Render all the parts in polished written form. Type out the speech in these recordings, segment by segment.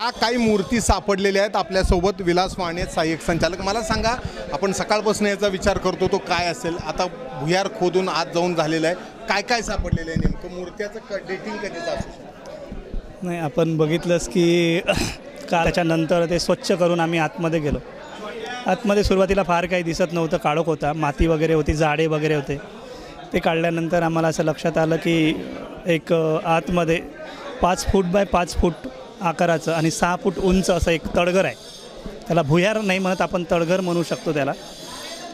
काही मूर्ती सापडलेल्या आहेत आपल्यासोबत विलास माने सहाय्यक संचालक। मला सांगा, आपण सकाळपासून याचा विचार करतो तो काय असेल, आता भुयार खोदून आत जाऊन झालेलं आहे, काय काय सापडलेलं आहे नेमकं, मूर्त्याचं डेटिंग कधीचं असू शकतं? नाही, आपण बघितलंच की त्याच्यानंतर ते स्वच्छ करून आम्ही आतमध्ये गेलो। आतमध्ये सुरुवातीला फार काही दिसत नव्हतं, काळोख होता, माती वगैरे होती, झाडे वगैरे होते। ते काढल्यानंतर आम्हाला असं लक्षात आलं की एक आतमध्ये 5 फूट बाय 5 फूट आकाराचं आणि 6 फूट उंच असं एक तळघर आहे। त्याला भुयार नाही म्हणत, आपण तळघर म्हणू शकतो त्याला।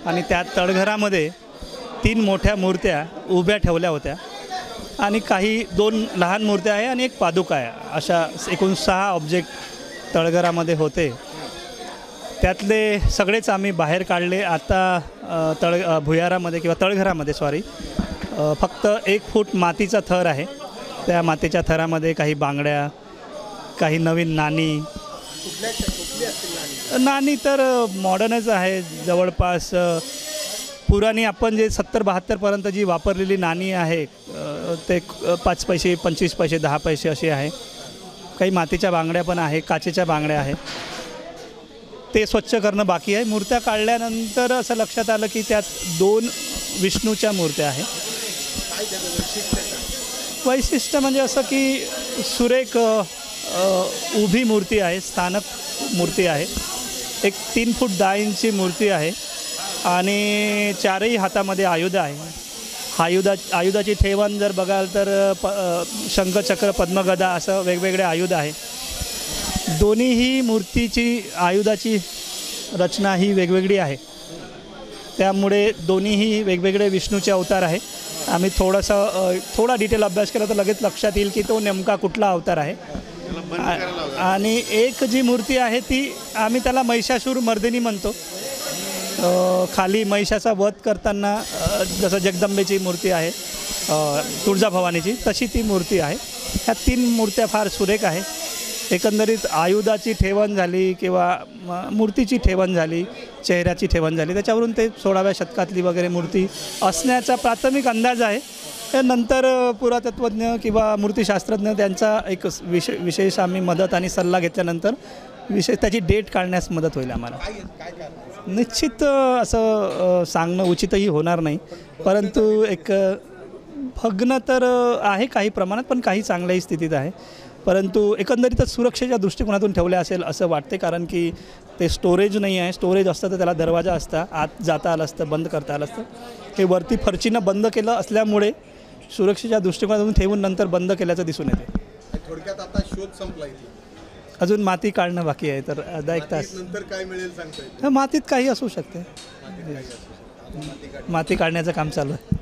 आणि त्या तळघरामध्ये 3 मोठ्या मूर्त्या उभ्या ठेवल्या होत्या आणि काही 2 लहान मूर्त्या आहे आणि एक पादुका आहे। अशा एकूण 6 ऑब्जेक्ट तळघरामध्ये होते। त्यातले सगळेच आम्ही बाहेर काढले। आता भुयारामध्ये किंवा तळघरामध्ये फक्त 1 फूट मातीचा थर आहे। त्या मातीच्या थरामध्ये काही बांगड्या, काही नवीन नाणी तर मॉडर्नच आहे, जवळपास पुराणी आपण जे 70-72पर्यंत जी वापरलेली नाणी आहे ते 5 पैसे, 25 पैसे, 10 पैसे अशी आहे। काही मातीच्या बांगड्या पण आहे, काचेच्या बांगड्या आहे। ते स्वच्छ करणं बाकी आहे। मूर्त्या काढल्यानंतर असं लक्षात आलं की त्यात 2 विष्णूच्या मूर्त्या आहे। वैशिष्ट्य म्हणजे असं की सुरेख उभी मूर्ती आहे, स्थानक मूर्ती आहे। एक 3 फूट 10 इंची मूर्ती आहे आणि 4ही हातामध्ये आयुध आहे। आयुधाची ठेवण जर बघाल तर शंखचक्र, पद्मगदा असं वेगवेगळे आयुध आहे। दोन्हीही मूर्तीची आयुधाची रचना ही वेगवेगळी आहे, त्यामुळे दोन्हीही वेगवेगळे विष्णूचे अवतार आहे। आम्ही थोडा डिटेल अभ्यास केला तर लगेच लक्षात येईल की तो नेमका कुठला अवतार आहे। आणि एक जी मूर्ती आहे ती आम्ही त्याला महिषासूर मर्दिनी म्हणतो। खाली महिषाचा वध करताना जसं जगदंबेची मूर्ती आहे, तुळजाभवानीची, तशी ती मूर्ती आहे। ह्या 3 मूर्त्या फार सुरेख आहे। एकंदरीत आयुधाची ठेवण झाली किंवा मूर्तीची ठेवण झाली, चेहऱ्याची ठेवण झाली, त्याच्यावरून ते 16व्या शतकातली वगैरे मूर्ती असण्याचा प्राथमिक अंदाज आहे। त्यानंतर पुरातत्वज्ञ किंवा मूर्तिशास्त्रज्ञ त्यांचा एक विशेष आम्ही मदत आणि सल्ला घेतल्यानंतर त्याची डेट काढण्यास मदत होईल आम्हाला। निश्चित असं सांगणं उचितही होणार नाही, परंतु एक भग्न तर आहे काही प्रमाणात, पण काही चांगल्याही स्थितीत आहे। परंतु एकंदरीतच सुरक्षेच्या दृष्टिकोनातून ठेवले असेल असं वाटते, कारण की ते स्टोरेज नाही आहे। स्टोरेज असतं तर त्याला दरवाजा असता, आत जाता आलं असतं, बंद करता आलं असतं। हे वरती फरचीनं बंद केलं असल्यामुळे सुरक्षेच्या दृष्टिकोनातून ठेवून नंतर बंद केल्याचं दिसून येते। थोडक्यात आता शोध संपलाय, अजून माती काढणं बाकी आहे, तर अर्धा 1 तास नंतर काय मिळेल सांगता येईल? मातीत काही असू शकते, माती काढण्याचं काम चालू आहे।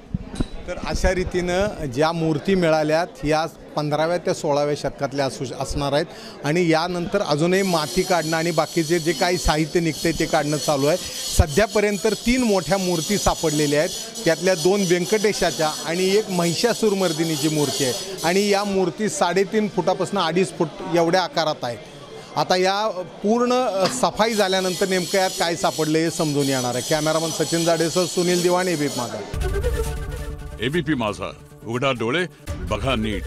तर अशा रीतीनं ज्या मूर्ती मिळाल्यात या 15व्या ते 16व्या शतकातल्या असणार आहेत आणि यानंतर अजूनही माती काढणं आणि बाकीचे जे काही साहित्य निघते ते काढणं चालू आहे। सध्यापर्यंत 3 मोठ्या मूर्ती सापडलेल्या आहेत, त्यातल्या 2 व्यंकटेशाच्या आणि एक महिषासूर मर्दिनीची मूर्ती आहे आणि या मूर्ती 3.5 फुटापासून 2.5 फूट एवढ्या आकारात आहेत। आता या पूर्ण सफाई झाल्यानंतर नेमकं यात काय सापडलं हे समजून येणार आहे। कॅमेरामन सचिन जाडेसह सुनील दिवाण, एबीपी माझा। एबीपी माझा, उघडा डोळे बघा नीट।